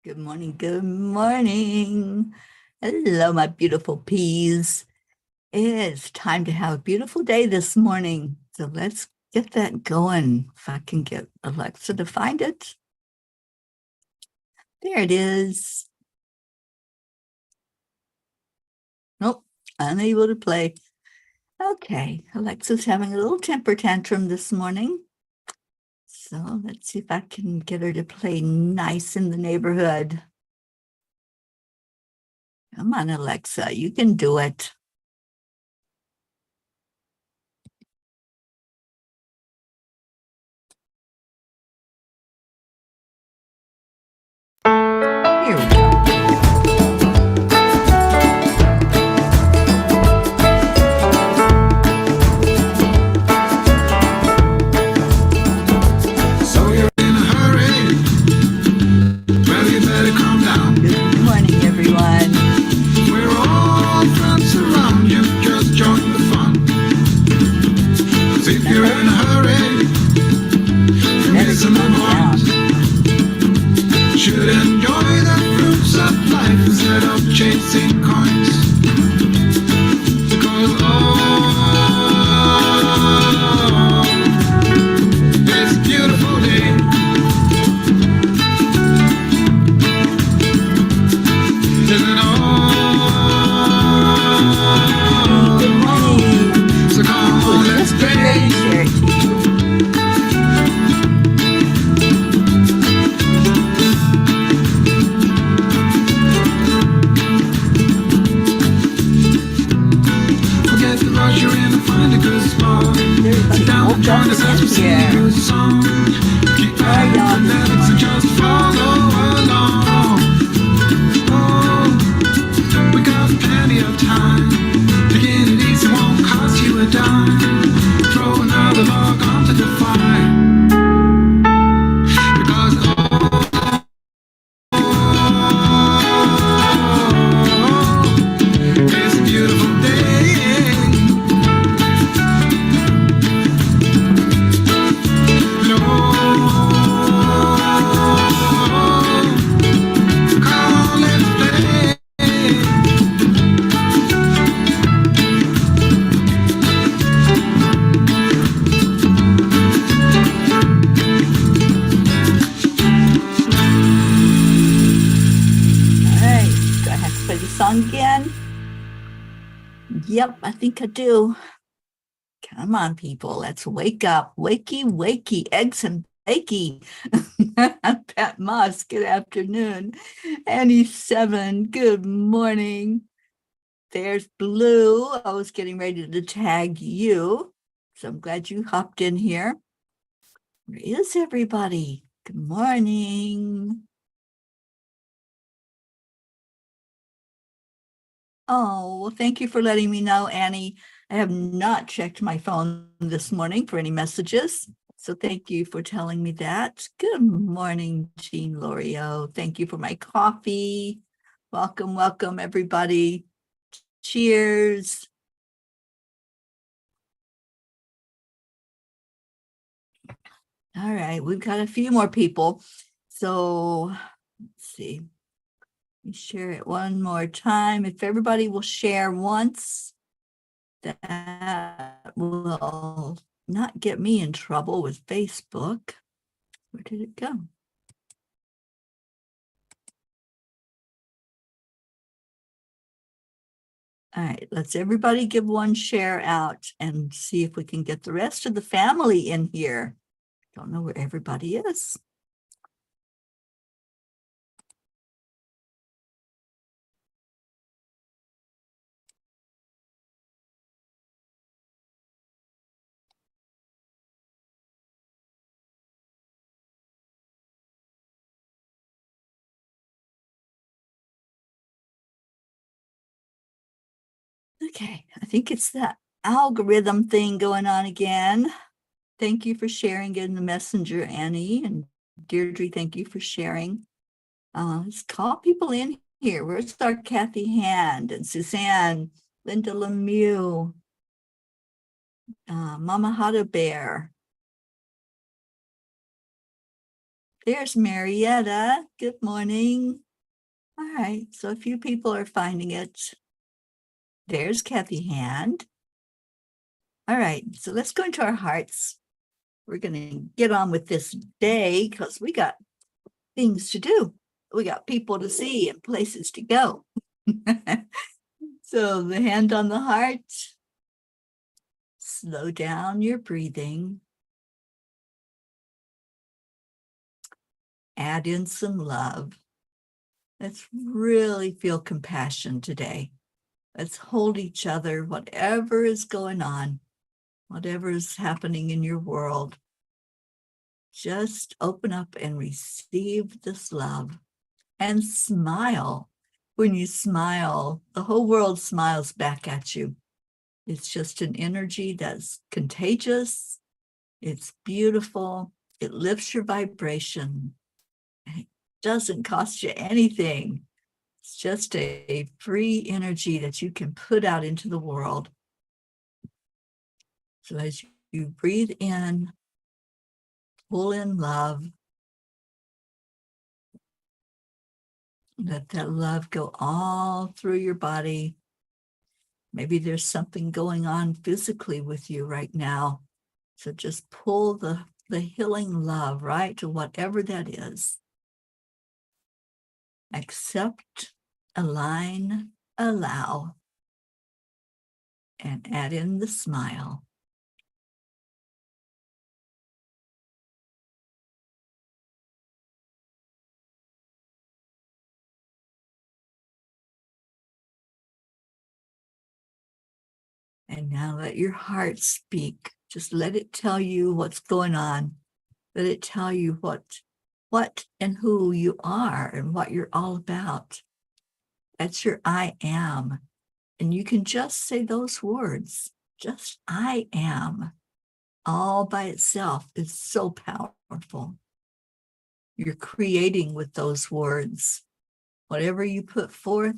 Good morning. Good morning. Hello, my beautiful peas. It's time to have a beautiful day this morning. So let's get that going. If I can get Alexa to find it. There it is. Nope, unable to play. Okay, Alexa's having a little temper tantrum this morning. So let's see if I can get her to play nice in the neighborhood. Come on, Alexa, you can do it. Here we go. So you're in a hurry. Well, you better calm down. Good morning, everyone. We're all friends around you. Just join the fun. 'Cause if you're in a hurry, you're missing the point. Should enjoy the fruits of life instead of chasing coins. Because it's a beautiful day. Isn't Good morning. so come on, let's Just get ready to play. share it to you. Forget the rush, you're in and find a good spot. Everybody Sit down and woke join up us as we in sing a here. good song. Keep Hi, the y'all. lyrics and just follow along. Oh, we got plenty of time. Taking it easy won't cost you a dime. Throw another log onto the fire. Because it's a beautiful day. Come on, let's play. All right. Do I have to play the song again? Yep, I think I do. Come on, people. Let's wake up. Wakey, wakey, eggs and bakey. Pat Moss, good afternoon. Annie Seven, good morning. There's Blue. I was getting ready to tag you. So I'm glad you hopped in here. Where is everybody? Good morning. Oh, well, thank you for letting me know, Annie. I have not checked my phone this morning for any messages. So thank you for telling me that. Good morning, Jean Lorio. Thank you for my coffee. Welcome, welcome, everybody. Cheers. All right, we've got a few more people. So let's see. Let me share it one more time. If everybody will share once, that will not get me in trouble with Facebook. Where did it go? All right, let's everybody give one share out and see if we can get the rest of the family in here. Don't know where everybody is. Okay, I think it's that algorithm thing going on again. Thank you for sharing in the messenger, Annie, and Deirdre, thank you for sharing. Let's call people in here. Where's our Kathy Hand and Suzanne, Linda Lemieux, Mama Hada Bear. There's Marietta. Good morning. All right, so a few people are finding it. There's Kathy Hand. All right, so let's go into our hearts. We're going to get on with this day because we got things to do. We got people to see and places to go. So the hand on the heart. Slow down your breathing. Add in some love. Let's really feel compassion today. Let's hold each other, whatever is going on, whatever is happening in your world. Just open up and receive this love and smile. When you smile, the whole world smiles back at you. It's just an energy that's contagious. It's beautiful. It lifts your vibration. It doesn't cost you anything. It's just a free energy that you can put out into the world. So as you breathe in, pull in love. Let that love go all through your body. Maybe there's something going on physically with you right now. So just pull the healing love right to whatever that is. Accept, align, allow, and add in the smile. And now let your heart speak. Just let it tell you what's going on. Let it tell you what and who you are and what you're all about. That's your I am. And you can just say those words, just I am, all by itself is so powerful. You're creating with those words. Whatever you put forth,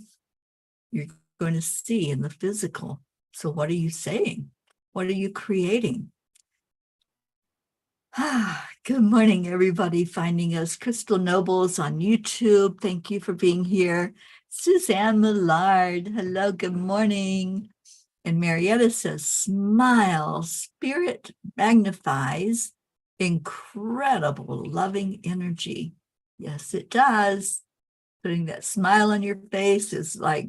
you're going to see in the physical. So what are you saying? What are you creating? Good morning, everybody finding us. Crystal Nobles on YouTube. Thank you for being here. Suzanne Millard. Hello, good morning. And Marietta says, smile, spirit magnifies incredible loving energy. Yes, it does. Putting that smile on your face is like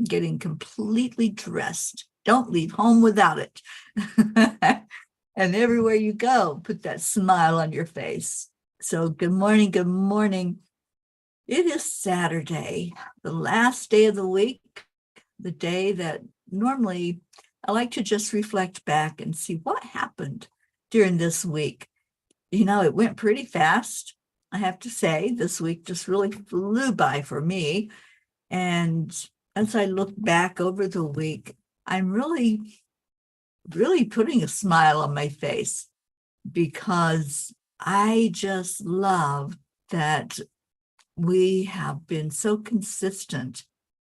getting completely dressed. Don't leave home without it. And everywhere you go, put that smile on your face. So good morning, good morning. It is Saturday, the last day of the week, the day that normally I like to just reflect back and see what happened during this week. You know, it went pretty fast. I have to say, this week just really flew by for me. And as I look back over the week, I'm really putting a smile on my face because I just love that we have been so consistent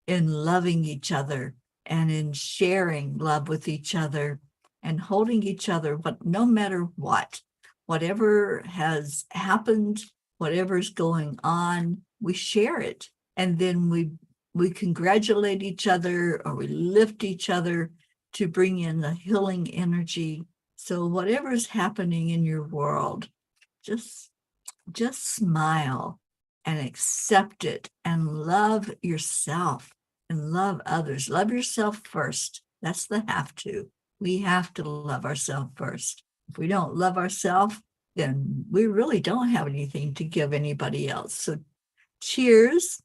in loving each other and in sharing love with each other and holding each other, but no matter what, whatever has happened, whatever's going on, we share it. And then we congratulate each other or we lift each other to bring in the healing energy. So whatever's happening in your world, just smile and accept it and love yourself and love others. Love yourself first. That's the have to. We have to love ourselves first. If we don't love ourselves, then we really don't have anything to give anybody else. So cheers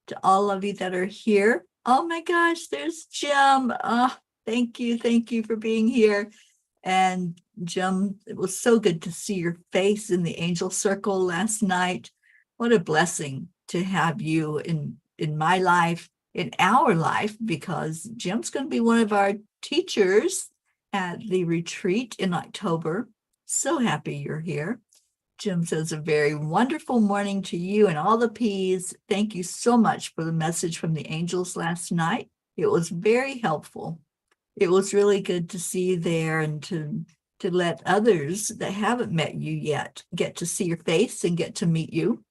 to all of you that are here. Oh my gosh, there's Jim. Oh, thank you for being here. And Jim, it was so good to see your face in the angel circle last night. What a blessing to have you in my life, in our life, because Jim's going to be one of our teachers at the retreat in October. So happy you're here. Jim says, a very wonderful morning to you and all the P's. Thank you so much for the message from the angels last night. It was very helpful. It was really good to see you there and to to let others that haven't met you yet get to see your face and get to meet you.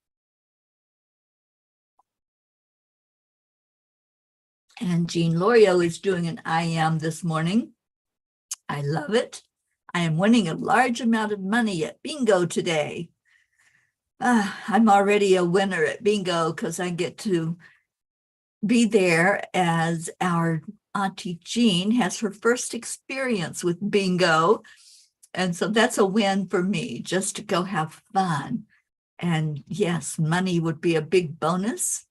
And Jean Lorio is doing an I am this morning. I love it. I am winning a large amount of money at bingo today. I'm already a winner at bingo because I get to be there as our Auntie Jean has her first experience with bingo. And so that's a win for me, just to go have fun. And yes, money would be a big bonus,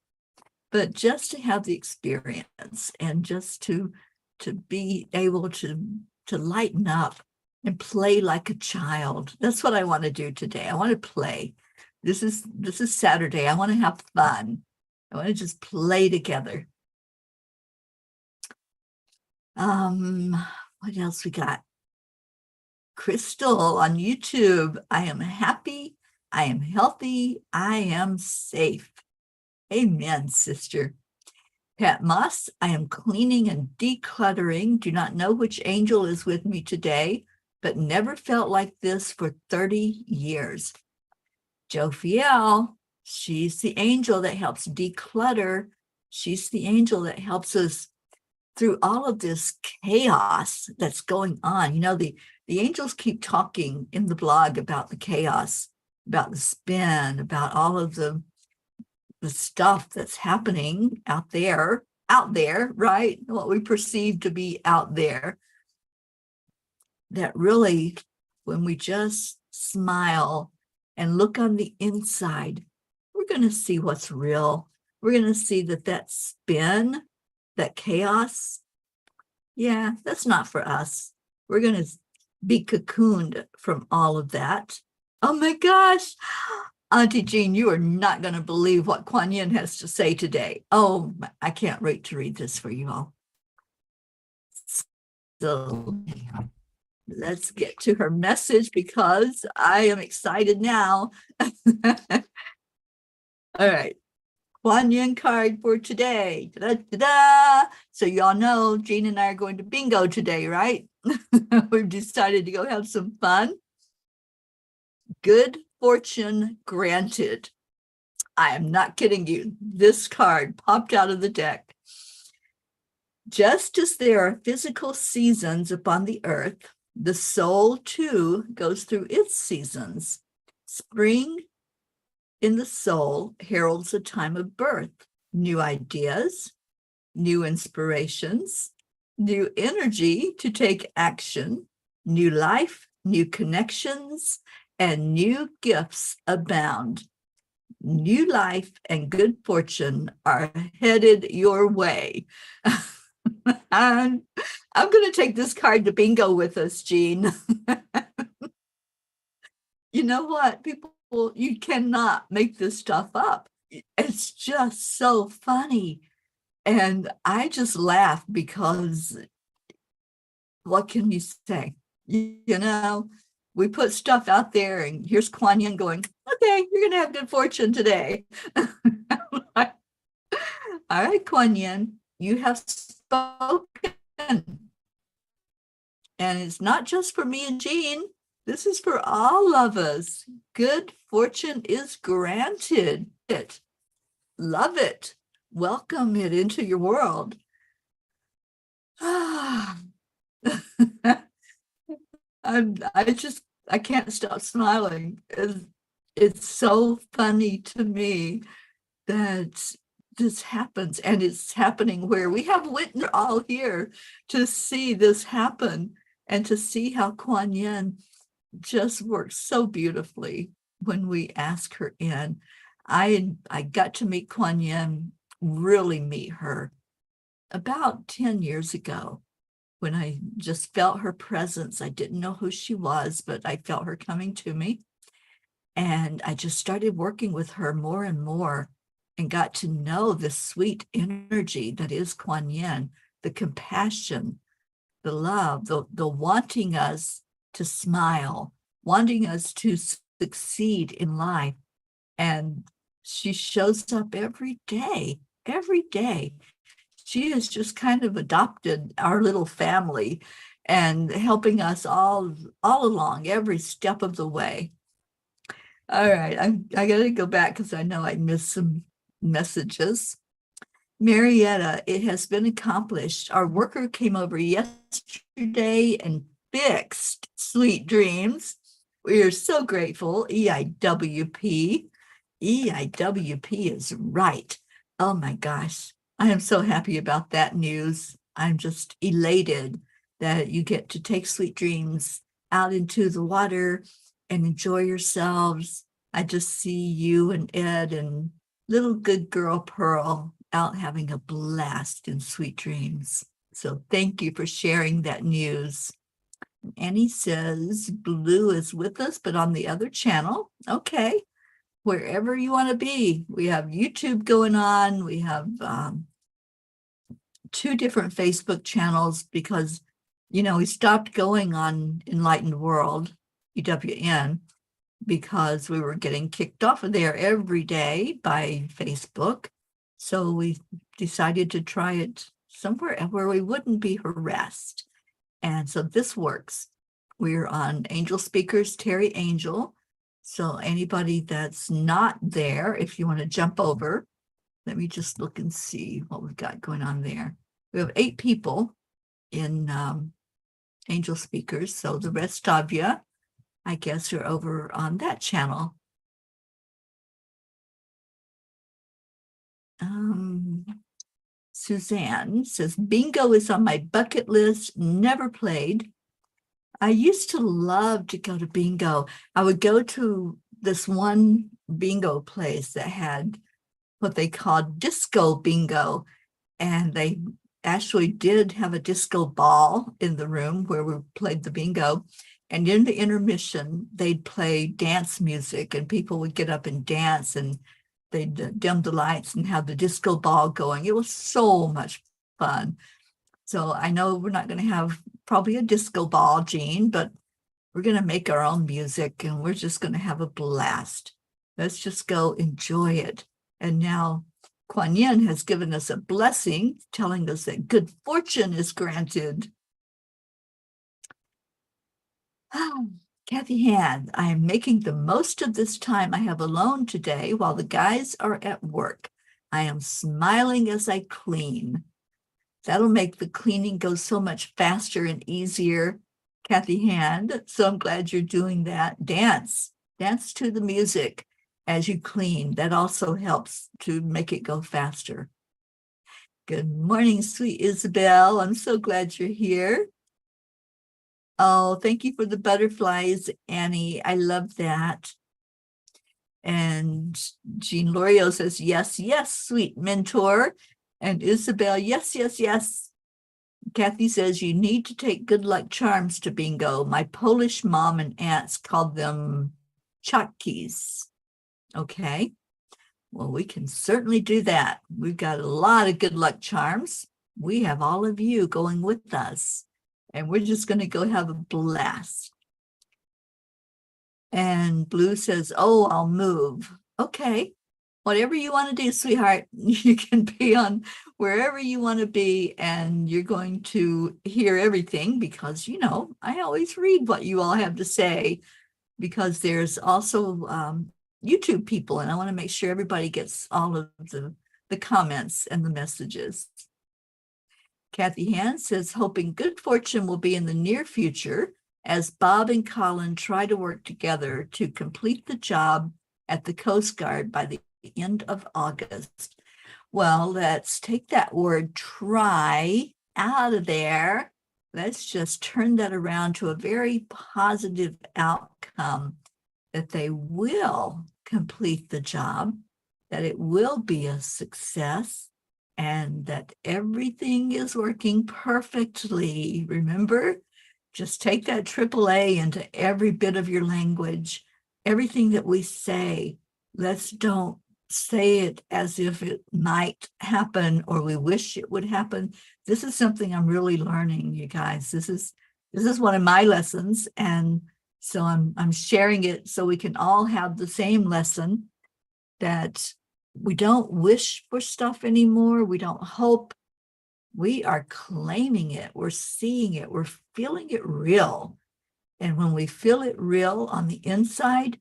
but just to have the experience and just to be able to lighten up and play like a child. That's what I want to do today. I want to play. This is Saturday. I want to have fun. I want to just play together. What else we got? Crystal on YouTube. I am happy. I am healthy. I am safe. Amen, sister. Pat Moss, I am cleaning and decluttering. Do not know which angel is with me today, but never felt like this for 30 years. Jo Fiel, she's the angel that helps declutter. She's the angel that helps us through all of this chaos that's going on. You know, the angels keep talking in the blog about the chaos, about the spin, about all of the stuff that's happening out there, right? What we perceive to be out there. That really, when we just smile and look on the inside, we're going to see what's real. We're going to see that spin, that chaos, yeah, that's not for us. We're going to be cocooned from all of that. Oh my gosh, Auntie Jean, you are not going to believe what Kuan Yin has to say today. Oh, I can't wait to read this for you all. So let's get to her message because I am excited now. All right. Kuan Yin card for today. Da-da-da-da. So y'all know Jean and I are going to bingo today, right? We've decided to go have some fun. Good fortune granted. I am not kidding you. This card popped out of the deck. Just as there are physical seasons upon the earth, the soul too goes through its seasons. Spring in the soul heralds a time of birth, new ideas, new inspirations, new energy to take action, new life, new connections, and new gifts abound. New life and good fortune are headed your way. And I'm going to take this card to bingo with us, Jean. You know what, people, you cannot make this stuff up. It's just so funny. And I just laugh because what can you say? You know, we put stuff out there and here's Kuan Yin going, okay, you're going to have good fortune today. All right, Kuan Yin, you have spoken. And it's not just for me and Jean. This is for all of us. Good fortune is granted. Love it. Welcome it into your world. I can't stop smiling. It's so funny to me that this happens, and it's happening where we have witness all here to see this happen and to see how Kuan Yin just works so beautifully when we ask her in. I got to meet Kuan Yin, really meet her about 10 years ago when I just felt her presence. I didn't know who she was, but I felt her coming to me. And I just started working with her more and more and got to know the sweet energy that is Kuan Yin, the compassion, the love, the wanting us to smile, wanting us to succeed in life. And she shows up every day, every day. She has just kind of adopted our little family. and helping us all along, every step of the way. All right, I got to go back because I know I missed some messages. Marietta, it has been accomplished. Our worker came over yesterday and fixed Sweet Dreams. We are so grateful. EIWP. EIWP is right. Oh my gosh. I am so happy about that news. I'm just elated that you get to take Sweet Dreams out into the water and enjoy yourselves. I just see you and Ed and little good girl Pearl out having a blast in Sweet Dreams. So thank you for sharing that news. Annie says Blue is with us, but on the other channel. Okay, wherever you want to be. We have YouTube going on. We have 2 different Facebook channels because, we stopped going on Enlightened World, EWN, because we were getting kicked off of there every day by Facebook. So we decided to try it somewhere where we wouldn't be harassed. And so this works. We're on Angel Speakers, Teri Angel. So anybody that's not there, if you want to jump over, let me just look and see what we've got going on there. We have 8 people in Angel Speakers. So the rest of you, I guess, are over on that channel. Suzanne says, bingo is on my bucket list, never played. I used to love to go to bingo. I would go to this one bingo place that had what they called disco bingo. And they actually did have a disco ball in the room where we played the bingo. And in the intermission, they'd play dance music and people would get up and dance and they'd dim the lights and have the disco ball going. It was so much fun. So I know we're not going to have probably a disco ball, Jean, but we're going to make our own music and we're just going to have a blast. Let's just go enjoy it. And now Kuan Yin has given us a blessing, telling us that good fortune is granted. Kathy Hand, I am making the most of this time I have alone today while the guys are at work. I am smiling as I clean. That'll make the cleaning go so much faster and easier, Kathy Hand. So I'm glad you're doing that. Dance to the music as you clean. That also helps to make it go faster. Good morning, sweet Isabel. I'm so glad you're here. Oh, thank you for the butterflies, Annie. I love that. And Jean Lorio says, yes, yes, sweet mentor. And Isabel, yes, yes, yes. Kathy says, you need to take good luck charms to bingo. My Polish mom and aunts called them czapkis. Okay. Well, we can certainly do that. We've got a lot of good luck charms. We have all of you going with us. And we're just going to go have a blast. And Blue says, oh, I'll move. Okay. Whatever you want to do, sweetheart, you can be on wherever you want to be. And you're going to hear everything because, I always read what you all have to say because there's also YouTube people. And I want to make sure everybody gets all of the comments and the messages. Kathy Hand says, hoping good fortune will be in the near future as Bob and Colin try to work together to complete the job at the Coast Guard by the end of August. Well, let's take that word try out of there. Let's just turn that around to a very positive outcome that they will complete the job, that it will be a success, and that everything is working perfectly. Remember, just take that AAA into every bit of your language, everything that we say. Let's don't say it as if it might happen or we wish it would happen. This is something I'm really learning, you guys. This is one of my lessons, and so I'm sharing it so we can all have the same lesson, that we don't wish for stuff anymore. We don't hope. We are claiming it. We're seeing it. We're feeling it real. And when we feel it real on the inside,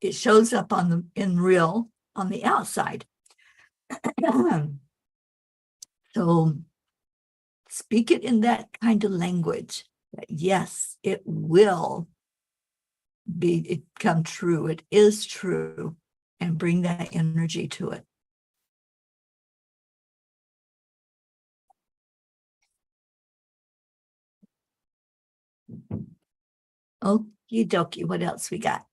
it shows up in real on the outside. So speak it in that kind of language that yes, it will come true. It is true, and bring that energy to it. Okie dokie. What else we got?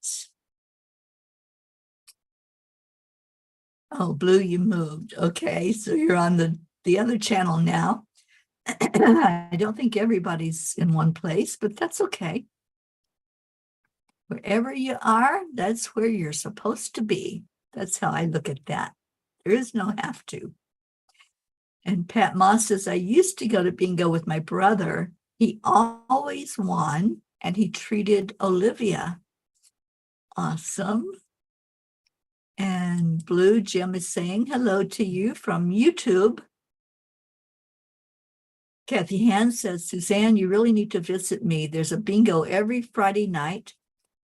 Oh, Blue, you moved. Okay, so you're on the other channel now. I don't think everybody's in one place, but that's okay. Wherever you are, that's where you're supposed to be. That's how I look at that. There is no have to. And Pat Moss says, I used to go to bingo with my brother. He always won, and he treated Olivia. Awesome. And Blue Jim is saying hello to you from YouTube. Kathy Hand says, Suzanne, you really need to visit me. There's a bingo every Friday night,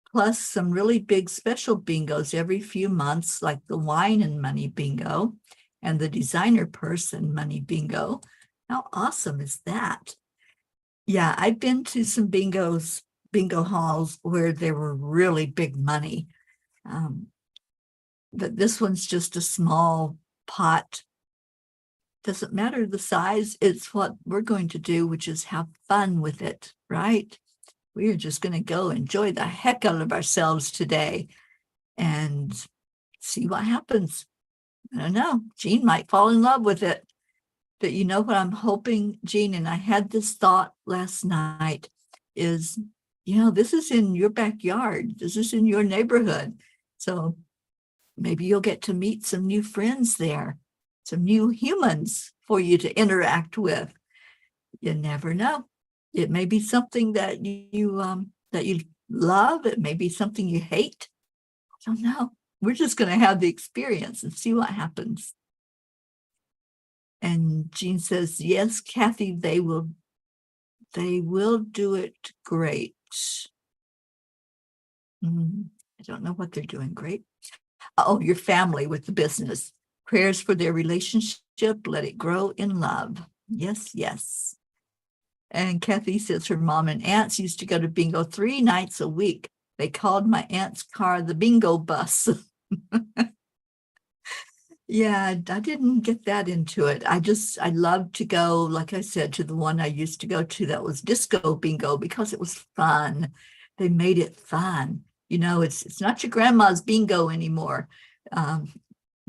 plus some really big special bingos every few months, like the wine and money bingo and the designer person money bingo. How awesome is that? Yeah, I've been to some bingo halls where there were really big money. But this one's just a small pot. Doesn't matter the size, it's what we're going to do, which is have fun with it, right? We are just going to go enjoy the heck out of ourselves today and see what happens. I don't know. Jean might fall in love with it. But you know what I'm hoping, Jean, and I had this thought last night, is, this is in your backyard. This is in your neighborhood. So maybe you'll get to meet some new friends there, some new humans for you to interact with. You never know. It may be something that you love. It may be something you hate. I don't know. We're just going to have the experience and see what happens. And Jean says, yes, Kathy, they will do it great. I don't know what they're doing great. Oh, your family with the business. Prayers for their relationship. Let it grow in love. Yes, yes. And Kathy says her mom and aunts used to go to bingo 3 nights a week. They called my aunt's car the bingo bus. Yeah, I didn't get that into it. I love to go, like I said, to the one I used to go to that was disco bingo because it was fun. They made it fun. It's not your grandma's bingo anymore.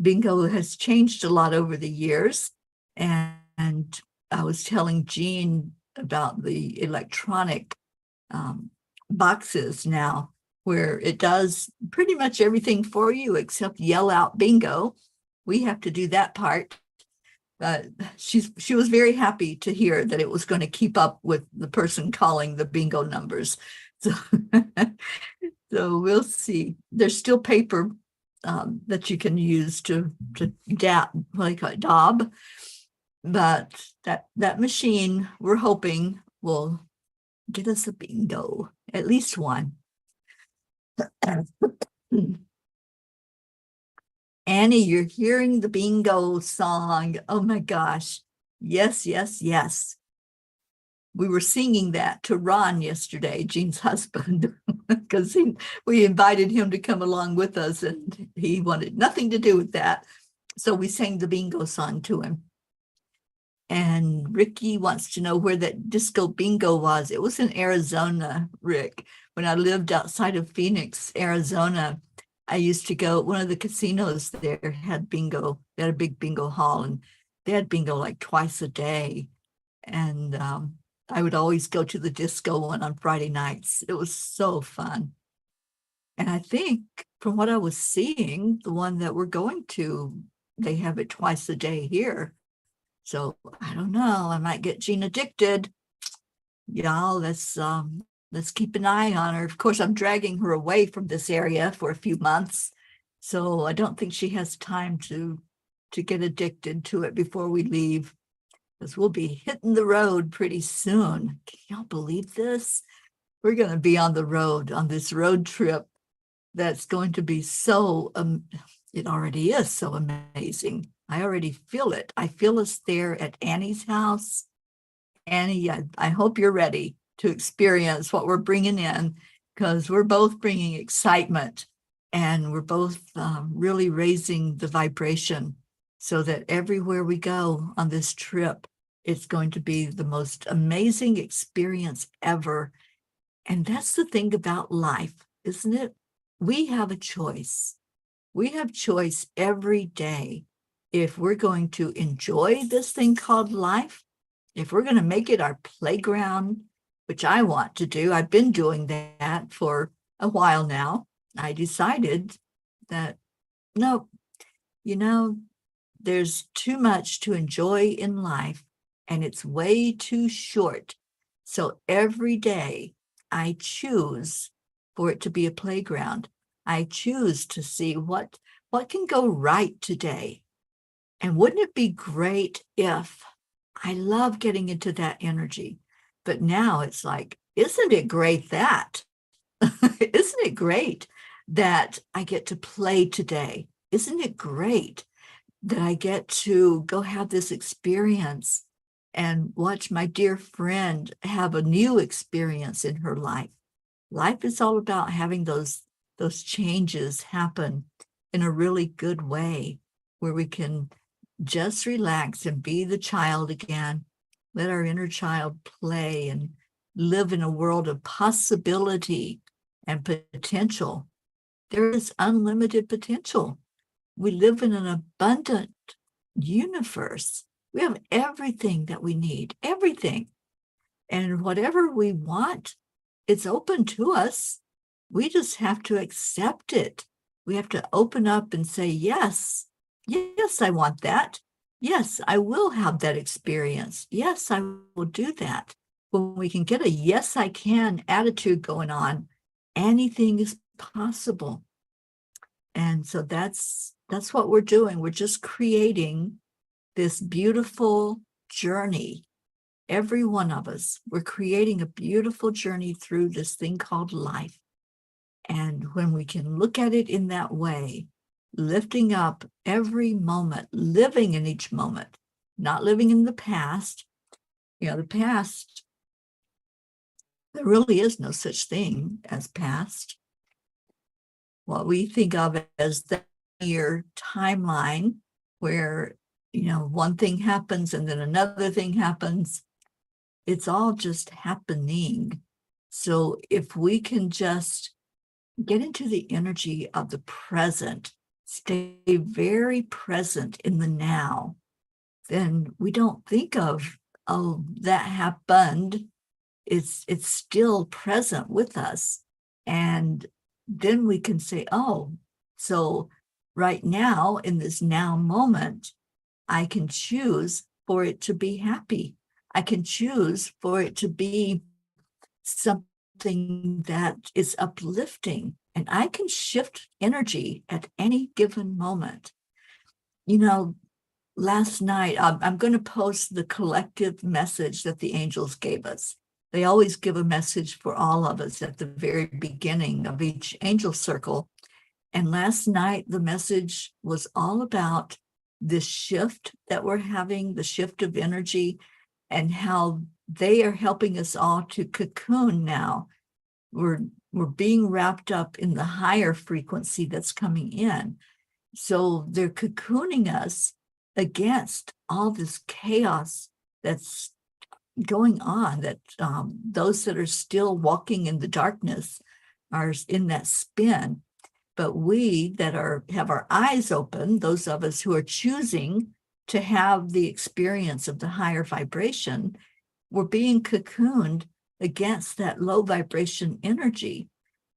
Bingo has changed a lot over the years. And I was telling Jean about the electronic boxes now, where it does pretty much everything for you except yell out bingo. We have to do that part. She was very happy to hear that it was going to keep up with the person calling the bingo numbers. So, so we'll see. There's still paper that you can use to daub. But that machine, we're hoping, will get us a bingo, at least one. Annie, you're hearing the bingo song. Oh my gosh. Yes, yes, yes. We were singing that to Ron yesterday, Jean's husband, because we invited him to come along with us and he wanted nothing to do with that. So we sang the bingo song to him. And Ricky wants to know where that disco bingo was. It was in Arizona, Rick. When I lived outside of Phoenix, Arizona, I used to go, one of the casinos there had bingo. They had a big bingo hall and they had bingo like twice a day. And I would always go to the disco one on Friday nights. It was so fun. And I think from what I was seeing, the one that we're going to, they have it twice a day here. So I don't know, I might get Jean addicted. Y'all, let's keep an eye on her. Of course, I'm dragging her away from this area for a few months. So I don't think she has time to get addicted to it before we leave. because we'll be hitting the road pretty soon. Can y'all believe this? We're going to be on the road on this road trip that's going to be so, it already is so amazing. I already feel it. I feel us there at Annie's house. Annie, I hope you're ready to experience what we're bringing in, because we're both bringing excitement and we're both really raising the vibration so that everywhere we go on this trip, it's going to be the most amazing experience ever. And that's the thing about life, isn't it? We have a choice. We have choice every day. If we're going to enjoy this thing called life, if we're going to make it our playground, which I want to do, I've been doing that for a while now. I decided that, no, there's too much to enjoy in life and it's way too short. So every day I choose for it to be a playground. I choose to see what can go right today. And wouldn't it be great if, I love getting into that energy, but now it's like, isn't it great that, isn't it great that I get to play today? Isn't it great that I get to go have this experience and watch my dear friend have a new experience in her life? Life is all about having those changes happen in a really good way, where we can just relax and be the child again. Let our inner child play and live in a world of possibility and potential. There is unlimited potential. We live in an abundant universe. We have everything that we need, everything. And whatever we want, it's open to us. We just have to accept it. We have to open up and say, yes, I want that. Yes, I will have that experience. Yes, I will do that. When we can get a yes, I can attitude going on, anything is possible. And so that's what we're doing. We're just creating this beautiful journey. Every one of us, we're creating a beautiful journey through this thing called life. And when we can look at it in that way, lifting up every moment, living in each moment, not living in the past. The past, there really is no such thing as past. What we think of as the year timeline, where, one thing happens and then another thing happens, it's all just happening. So if we can just get into the energy of the present, stay very present in the now, then we don't think of, oh, that happened. It's still present with us. And then we can say, oh, so right now in this now moment, I can choose for it to be happy. I can choose for it to be something that is uplifting, and I can shift energy at any given moment. Last night, I'm going to post the collective message that the angels gave us. They always give a message for all of us at the very beginning of each angel circle. And last night, the message was all about this shift that we're having, the shift of energy, and how they are helping us all to cocoon now. We're being wrapped up in the higher frequency that's coming in. So they're cocooning us against all this chaos that's going on, that those that are still walking in the darkness are in that spin. But we that have our eyes open, those of us who are choosing to have the experience of the higher vibration, we're being cocooned against that low vibration energy.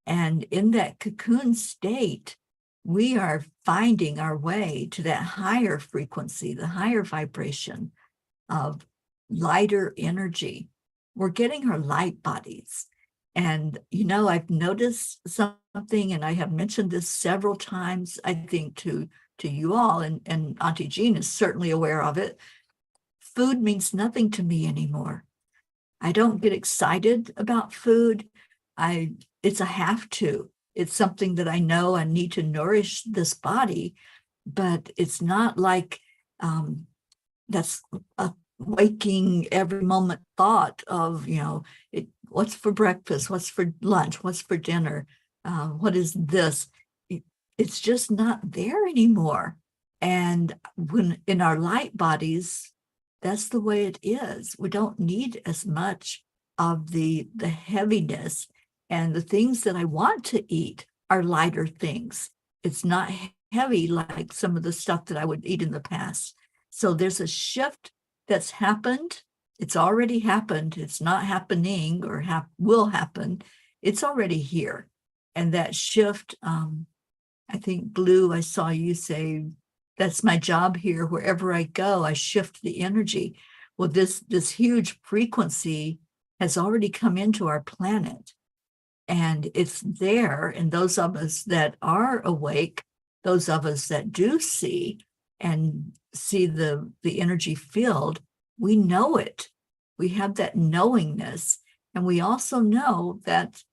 And in that cocoon state, we are finding our way to that higher frequency, the higher vibration of lighter energy. We're getting our light bodies. And, I've noticed something, and I have mentioned this several times, I think, to you all, and Auntie Jean is certainly aware of it. food means nothing to me anymore. I don't get excited about food. It's a have to. It's something that I know I need to nourish this body, but it's not like that's a waking every moment thought of, what's for breakfast, what's for lunch, what's for dinner, what is this? It's just not there anymore. And when in our light bodies, that's the way it is. We don't need as much of the heaviness, and the things that I want to eat are lighter things. It's not heavy like some of the stuff that I would eat in the past. So there's a shift that's happened. It's already happened. It's not happening or will happen. It's already here. And that shift, I think, Blue, I saw you say, that's my job here. Wherever I go, I shift the energy. Well, this huge frequency has already come into our planet, and it's there. And those of us that are awake, those of us that do see and see the energy field, we know it. We have that knowingness. And we also know that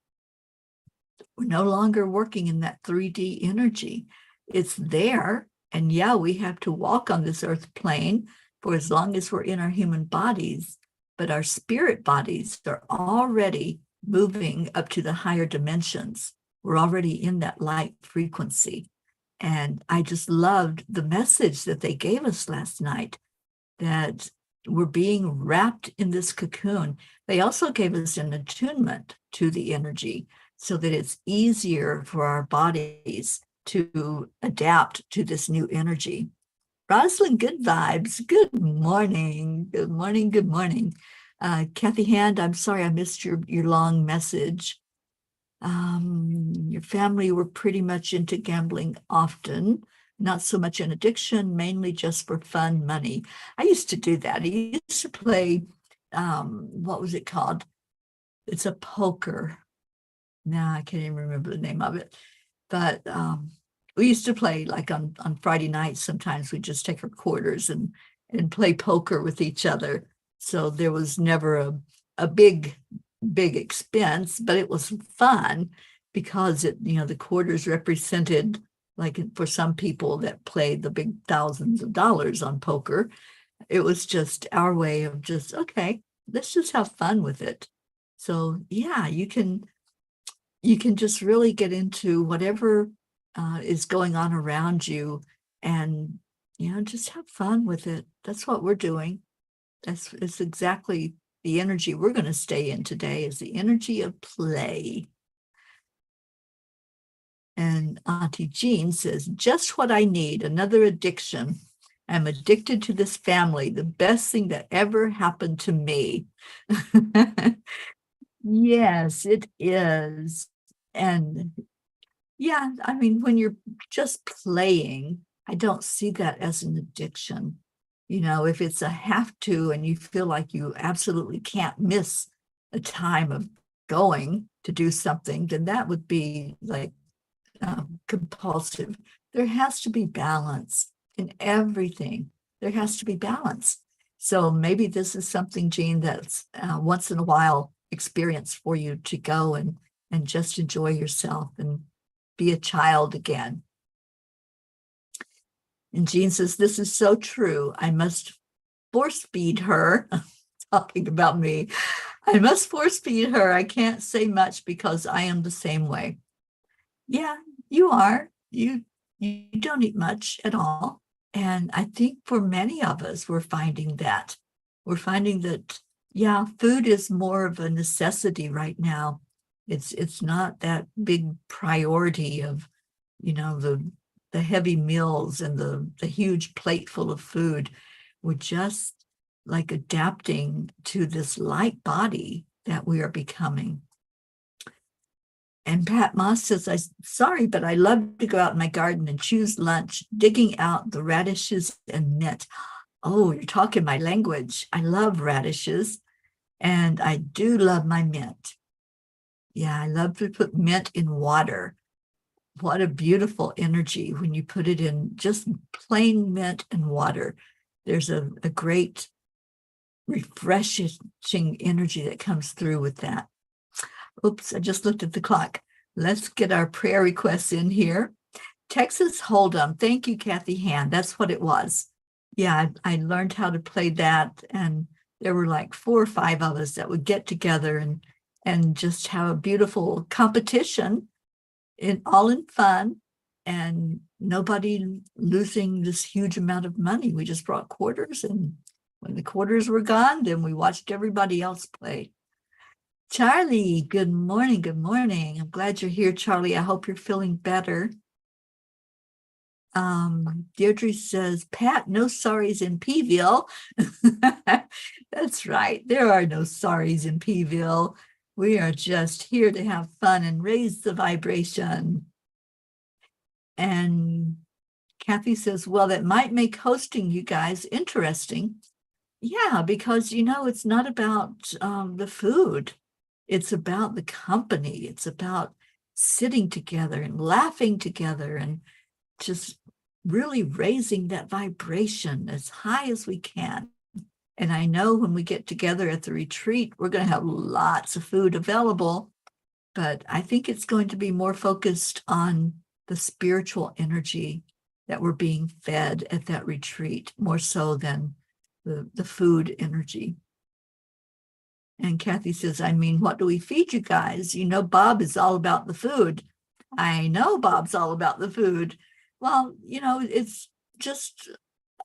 we're no longer working in that 3D energy. It's there. And yeah, we have to walk on this earth plane for as long as we're in our human bodies, but our spirit bodies are already moving up to the higher dimensions. We're already in that light frequency. And I just loved the message that they gave us last night, that we're being wrapped in this cocoon. They also gave us an attunement to the energy so that it's easier for our bodies to adapt to this new energy. Rosalind, good vibes. Good morning. Good morning. Good morning. Kathy Hand, I'm sorry I missed your long message. Your family were pretty much into gambling often, not so much an addiction, mainly just for fun, money. I used to do that. I used to play, what was it called? It's a poker. Now I can't even remember the name of it. But we used to play like on Friday nights. Sometimes we just take our quarters and play poker with each other. So there was never a big expense, but it was fun because the quarters represented, like for some people that played the big thousands of dollars on poker, it was just our way of just, okay, let's just have fun with it. So yeah, you can just really get into whatever is going on around you, and just have fun with it. That's what we're doing. It's exactly the energy we're going to stay in today, is the energy of play. And Auntie Jean says, just what I need, another addiction. I'm addicted to this family, the best thing that ever happened to me. Yes, it is. And yeah, I mean, when you're just playing, I don't see that as an addiction. If it's a have to and you feel like you absolutely can't miss a time of going to do something, then that would be like compulsive. There has to be balance in everything. There has to be balance. So maybe this is something, Jean, that's once in a while experience for you to go and just enjoy yourself and be a child again. And Jean says, this is so true. I must force feed her. Talking about me. I must force feed her. I can't say much because I am the same way. Yeah, you are. You don't eat much at all. And I think for many of us, we're finding that. We're finding that, yeah, food is more of a necessity right now. It's not that big priority of, the heavy meals and the huge plate full of food. We're just like adapting to this light body that we are becoming. And Pat Moss says, sorry, but I love to go out in my garden and choose lunch, digging out the radishes and mint. Oh, you're talking my language. I love radishes, and I do love my mint. Yeah, I love to put mint in water. What a beautiful energy when you put it in just plain mint and water. There's a great refreshing energy that comes through with that. Oops, I just looked at the clock. Let's get our prayer requests in here. Texas Hold'em. Thank you, Kathy Hand. That's what it was. Yeah, I learned how to play that, and there were like 4 or 5 of us that would get together and just have a beautiful competition, all in fun, and nobody losing this huge amount of money. We just brought quarters, and when the quarters were gone, then we watched everybody else play. Charlie, good morning. Good morning. I'm glad you're here, Charlie. I hope you're feeling better. Deirdre says, Pat, no sorries in Peeville. That's right. There are no sorries in Peeville. We are just here to have fun and raise the vibration. And Kathy says, well, that might make hosting you guys interesting. Yeah, because, it's not about the food. It's about the company. It's about sitting together and laughing together and just really raising that vibration as high as we can. And I know when we get together at the retreat, we're going to have lots of food available, but I think it's going to be more focused on the spiritual energy that we're being fed at that retreat, more so than the food energy. And Kathy says, what do we feed you guys? Bob is all about the food. I know Bob's all about the food. Well, it's just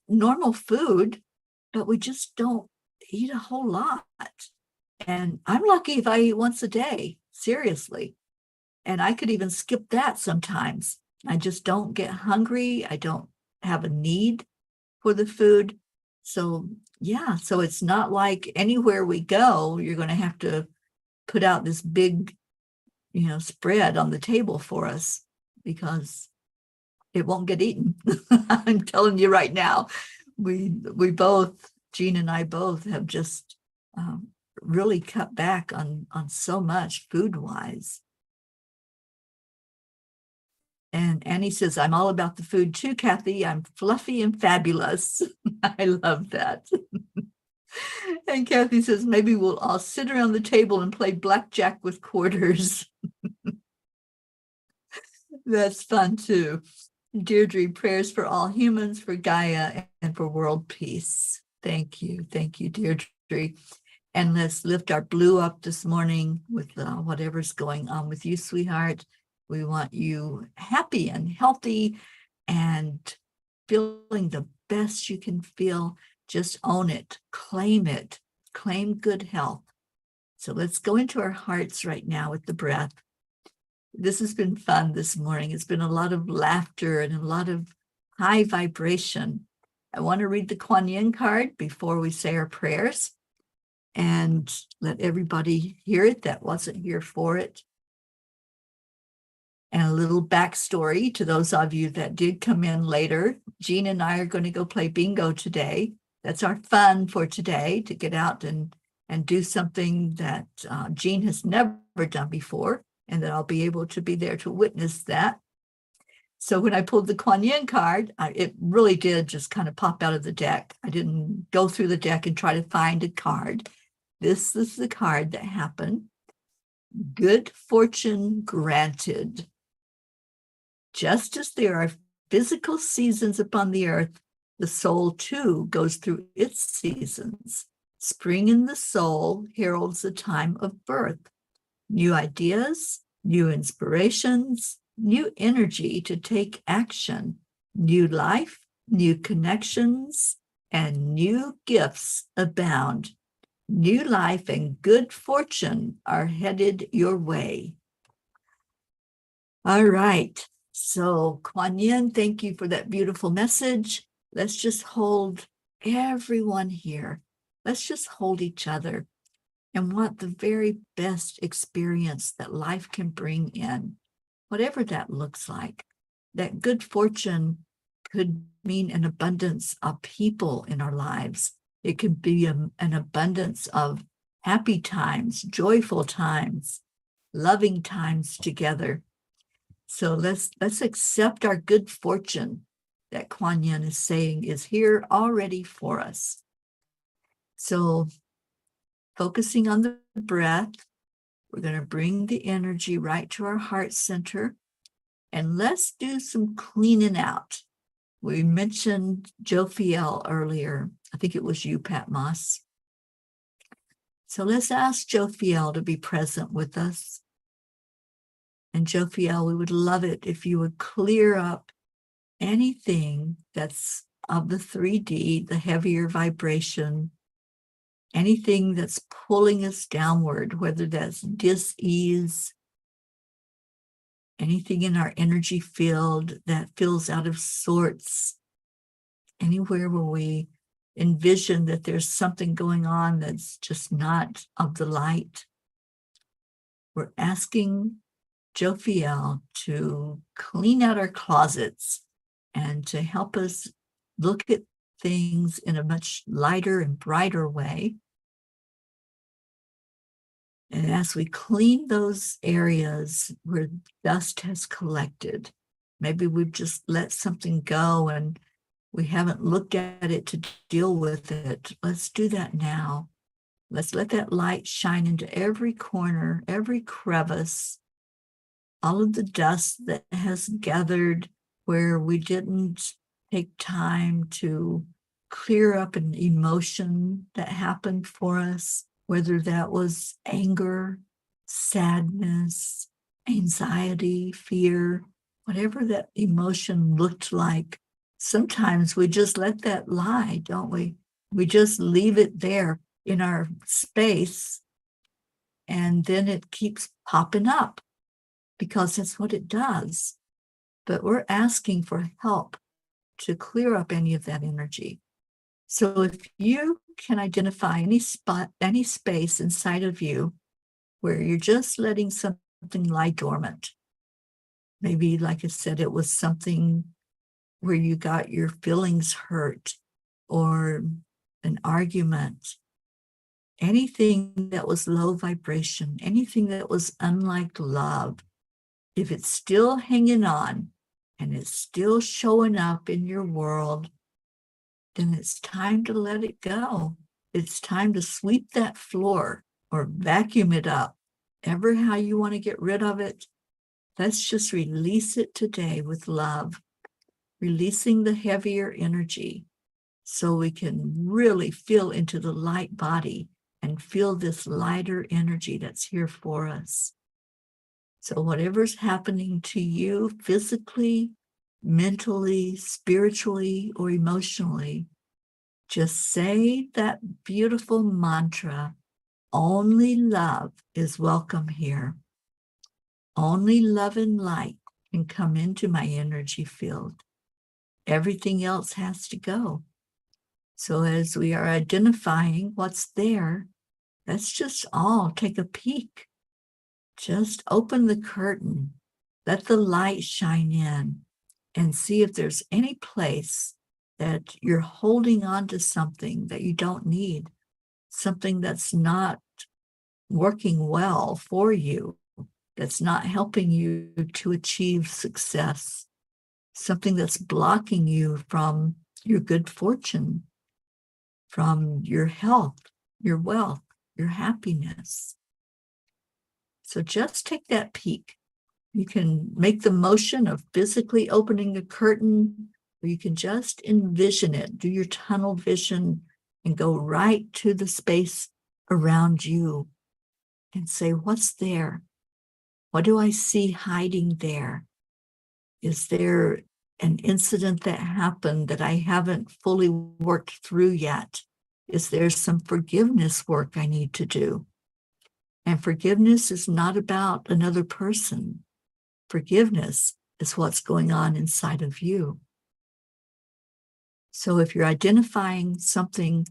normal food, but we just don't eat a whole lot. And I'm lucky if I eat once a day, seriously. And I could even skip that sometimes. I just don't get hungry. I don't have a need for the food. So, yeah, so it's not like anywhere we go, you're going to have to put out this big, spread on the table for us, because it won't get eaten. I'm telling you right now, we both, Jean and I both, have just really cut back on so much food-wise. And Annie says, I'm all about the food too, Kathy. I'm fluffy and fabulous. I love that. And Kathy says, maybe we'll all sit around the table and play blackjack with quarters. That's fun too. Deirdre, prayers for all humans, for Gaia, and for world peace. Thank you. Thank you, Deirdre. And let's lift our blue up this morning with whatever's going on with you, sweetheart. We want you happy and healthy and feeling the best you can feel. Just own it, claim good health. So let's go into our hearts right now with the breath. This has been fun this morning. It's been a lot of laughter and a lot of high vibration. I want to read the Kuan Yin card before we say our prayers and let everybody hear it that wasn't here for it. And a little backstory to those of you that did come in later. Jean and I are going to go play bingo today. That's our fun for today, to get out and do something that Jean has never done before, and that I'll be able to be there to witness that. So when I pulled the Kuan Yin card, it really did just kind of pop out of the deck. I didn't go through the deck and try to find a card. This is the card that happened. Good fortune granted. Just as there are physical seasons upon the earth, the soul too goes through its seasons. Spring in the soul heralds the time of birth. New ideas, new inspirations, new energy to take action, new life, new connections, and new gifts abound. New life and good fortune are headed your way. All right. So Kuan Yin, thank you for that beautiful message. Let's just hold everyone here. Let's just hold each other and want the very best experience that life can bring in, whatever that looks like. That good fortune could mean an abundance of people in our lives. It could be an abundance of happy times, joyful times, loving times together. So let's accept our good fortune that Kuan Yin is saying is here already for us. So focusing on the breath, we're going to bring the energy right to our heart center. And let's do some cleaning out. We mentioned Jophiel earlier. I think it was you, Pat Moss. So let's ask Jophiel to be present with us. And Jophiel, we would love it if you would clear up anything that's of the 3D, the heavier vibration, anything that's pulling us downward, whether that's dis-ease, anything in our energy field that feels out of sorts, anywhere where we envision that there's something going on that's just not of the light. We're asking Jophiel to clean out our closets and to help us look at things in a much lighter and brighter way. And as we clean those areas where dust has collected, maybe we've just let something go and we haven't looked at it to deal with it. Let's do that now. Let's let that light shine into every corner, every crevice, all of the dust that has gathered where we didn't take time to clear up an emotion that happened for us, whether that was anger, sadness, anxiety, fear, whatever that emotion looked like. Sometimes we just let that lie, don't we? We just leave it there in our space, and then it keeps popping up because that's what it does. But we're asking for help to clear up any of that energy. So if you can identify any spot, any space inside of you where you're just letting something lie dormant, maybe, like I said, it was something where you got your feelings hurt or an argument, anything that was low vibration, anything that was unlike love, if it's still hanging on and it's still showing up in your world, then it's time to let it go. It's time to sweep that floor or vacuum it up. Ever how you want to get rid of it, let's just release it today with love, releasing the heavier energy so we can really feel into the light body and feel this lighter energy that's here for us. So whatever's happening to you physically, mentally, spiritually, or emotionally, just say that beautiful mantra, only love is welcome here. Only love and light can come into my energy field. Everything else has to go. So as we are identifying what's there, let's just all take a peek. Just open the curtain, let the light shine in, and see if there's any place that you're holding on to something that you don't need, something that's not working well for you, that's not helping you to achieve success, something that's blocking you from your good fortune, from your health, your wealth, your happiness. So just take that peek. You can make the motion of physically opening a curtain, or you can just envision it, do your tunnel vision and go right to the space around you and say, what's there? What do I see hiding there? Is there an incident that happened that I haven't fully worked through yet? Is there some forgiveness work I need to do? And forgiveness is not about another person. Forgiveness is what's going on inside of you. So if you're identifying something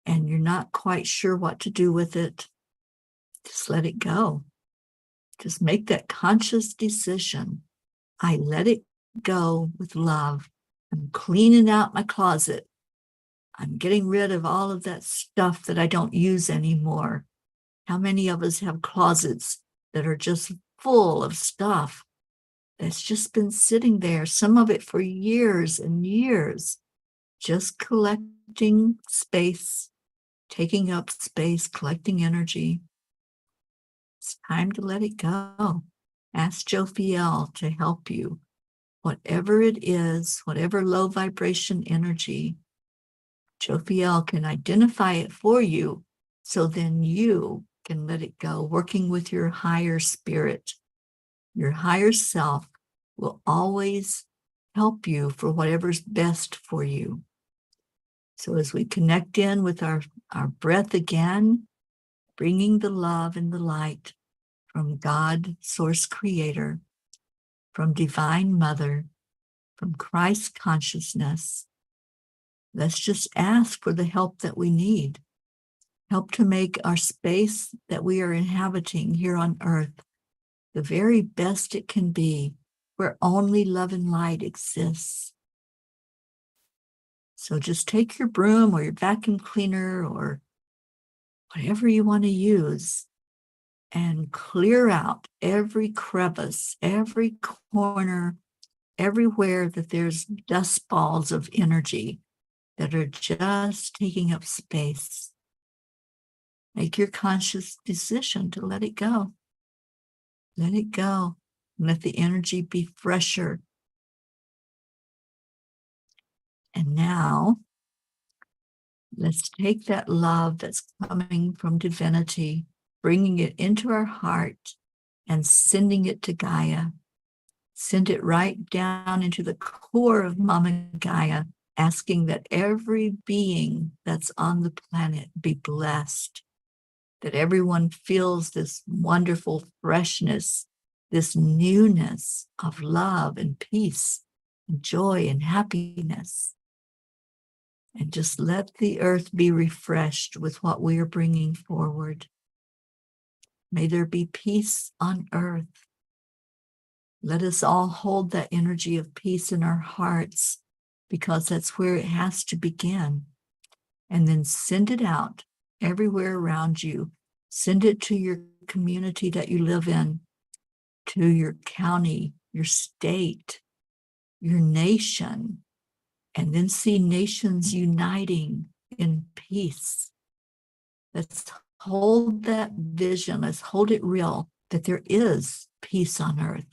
and you're not quite sure what to do with it, just let it go. Just make that conscious decision. I let it go with love. I'm cleaning out my closet. I'm getting rid of all of that stuff that I don't use anymore. How many of us have closets that are just full of stuff that's just been sitting there, some of it for years and years, just collecting space, taking up space, collecting energy. It's time to let it go. Ask Jophiel to help you. Whatever it is, whatever low vibration energy, Jophiel can identify it for you, so then you can let it go, working with your higher spirit. Your higher self will always help you for whatever's best for you. So as we connect in with our breath again, bringing the love and the light from God, Source Creator, from Divine Mother, from Christ consciousness, let's just ask for the help that we need. Help to make our space that we are inhabiting here on earth the very best it can be, where only love and light exists. So just take your broom or your vacuum cleaner or whatever you want to use and clear out every crevice, every corner, everywhere that there's dust balls of energy that are just taking up space. Make your conscious decision to let it go. Let it go. Let the energy be fresher. And now, let's take that love that's coming from divinity, bringing it into our heart and sending it to Gaia. Send it right down into the core of Mama Gaia, asking that every being that's on the planet be blessed, that everyone feels this wonderful freshness, this newness of love and peace and joy and happiness. And just let the earth be refreshed with what we are bringing forward. May there be peace on earth. Let us all hold that energy of peace in our hearts, because that's where it has to begin. And then send it out everywhere around you. Send it to your community that you live in, to your county, your state, your nation, and then see nations uniting in peace. Let's hold that vision. Let's hold it real, that there is peace on earth.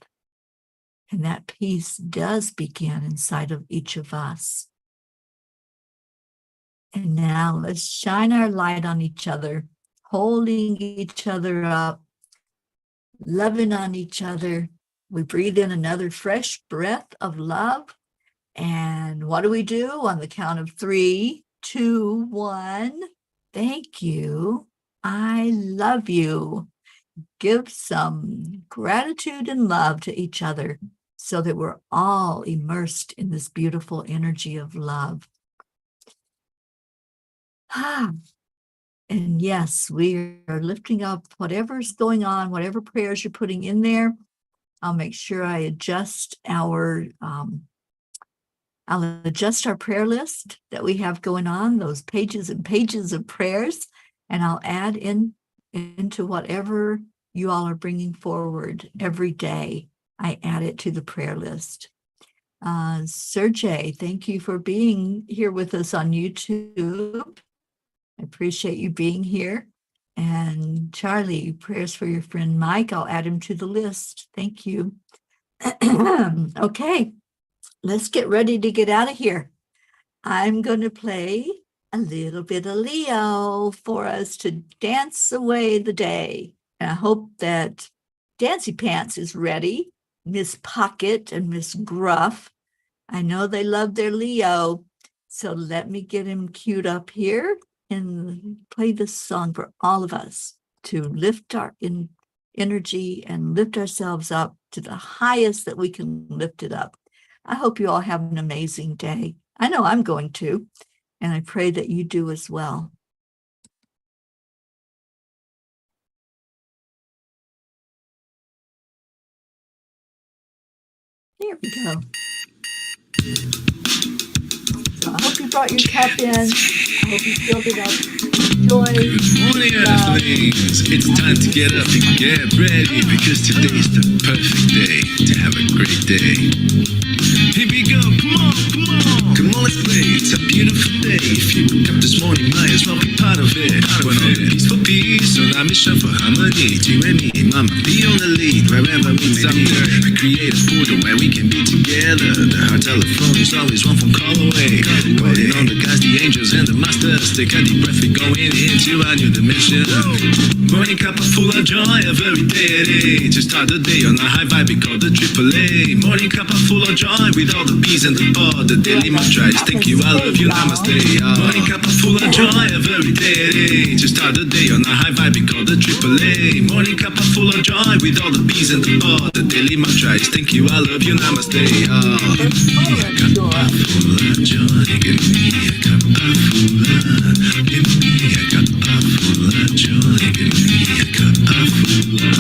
And that peace does begin inside of each of us. And now let's shine our light on each other, holding each other up, loving on each other. We breathe in another fresh breath of love. And what do we do on the count of 3, 2, 1? Thank you. I love you. Give some gratitude and love to each other so that we're all immersed in this beautiful energy of love. And yes, we are lifting up whatever's going on, whatever prayers you're putting in there. I'll make sure I adjust our prayer list that we have going on, those pages and pages of prayers, and I'll add into whatever you all are bringing forward every day. I add it to the prayer list. Sergey, thank you for being here with us on YouTube. I appreciate you being here. And Charlie, prayers for your friend Mike. I'll add him to the list. Thank you. Okay, let's get ready to get out of here. I'm going to play a little bit of Leo for us to dance away the day. And I hope that Dancy Pants is ready. Miss Pocket and Miss Gruff. I know they love their Leo. So let me get him queued up here and play this song for all of us to lift our energy and lift ourselves up to the highest that we can lift it up. I hope you all have an amazing day. I know I'm going to, and I pray that you do as well. There we go. So I hope you brought your cup in. I hope you filled it up. joy. Good morning, Earthlings. It's time to get up and get ready because today's the perfect day to have a great day. Here we go, come on, come on. Come on, let's play. It's a beautiful day. If you woke up this morning, might as well be part of it. We're on a peaceful peace, on our mission for harmony. You and me, mama, be on the lead. Wherever we meet, we create a portal where we can be together. The heart telephone is always one phone call away. Calling on the guys, the angels and the masters. Take a deep breath, we're going into our new dimension. Morning Cuppa Fulla Joy, a very day at 8. To start the day on a high vibe, we call the AAA. Morning Cuppa Fulla Joy, with all the bees and the pod. The daily mantra is thank you, I love you, namaste. Morning Cuppa Fulla Joy, a very day at 8. To start the day on a high vibe, we call the AAA. Morning Cuppa Fulla Joy, with all the bees and the pod. The daily mantra is thank you, I love you, namaste. Cuppa Fulla Joy, give me a cuppa fulla. Give me a cuppa fulla joy. Give me a cuppa fulla.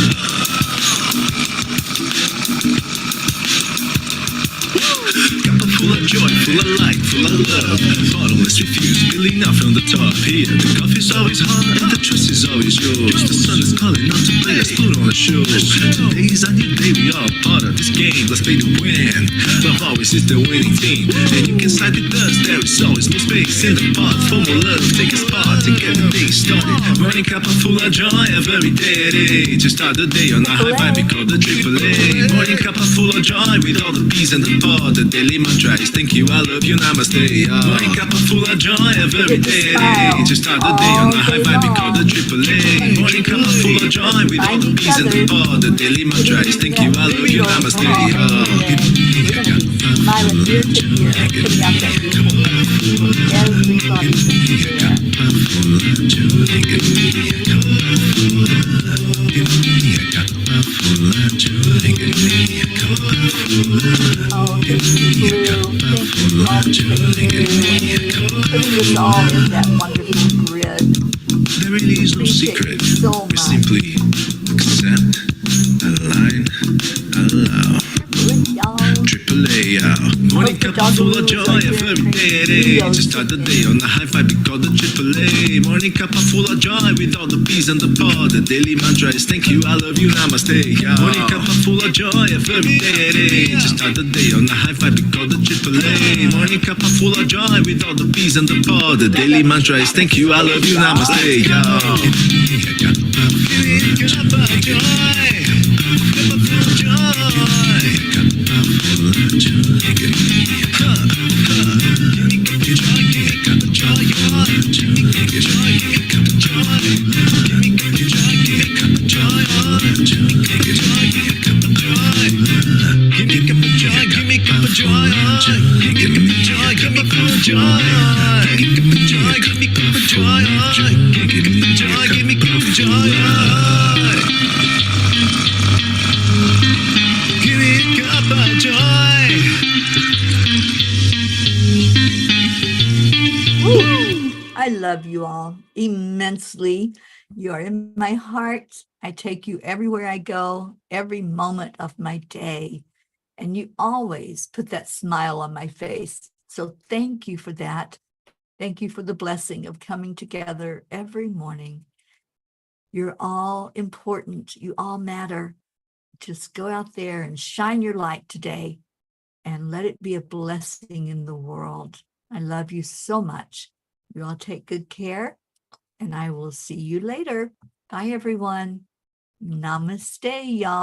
Cuppa full of joy, full of light, full of love. Bottomless refuse, spilling out from the top. Here, the coffee's always hot and the trust is always yours. The sun is calling out to play, let's put on a show. Today's a new day, we all part of this game. Let's play to win. Love always is the winning team. And you can side with us, there is always no space in the pot. For more love, take a spot to get the day started. Morning Cuppa Fulla Joy, every day at 8. To start the day on a high vibe, we call the AAA. Morning Cuppa Fulla Joy, with all the bees and the pod. The daily mantra is thank you, I love you, namaste. Morning Cuppa Fulla Joy, every day at 8. To start the day on a high vibe, we call the AAA. Morning Cuppa Fulla Joy, with all the bees and the pod. The daily mantra is thank you, I love you, namaste. Smiling ear to ear, putting out that putting us all in that wonderful grid. There really is no secret. So We simply accept, align, allow. AAA, Morning Cuppa Fulla Joy, every day at 8. To start the day on a high vibe, we call the AAA. Morning Cuppa Fulla Joy, with all the bees and the pod. The daily mantra is thank you, I love you, namaste. Morning Cuppa Fulla Joy, every day at 8. To start the day on a high vibe, we call the AAA. Morning Cuppa Fulla Joy, with all the bees and the pod. The daily mantra is thank you, I love you, namaste. Cuppa Joy, Cuppa Fulla Joy. I love you all immensely. You are in my heart. I take you everywhere I go, every moment of my day. And you always put that smile on my face. So thank you for that. Thank you for the blessing of coming together every morning. You're all important. You all matter. Just go out there and shine your light today and let it be a blessing in the world. I love you so much. You all take good care, and I will see you later. Bye, everyone. Namaste, y'all.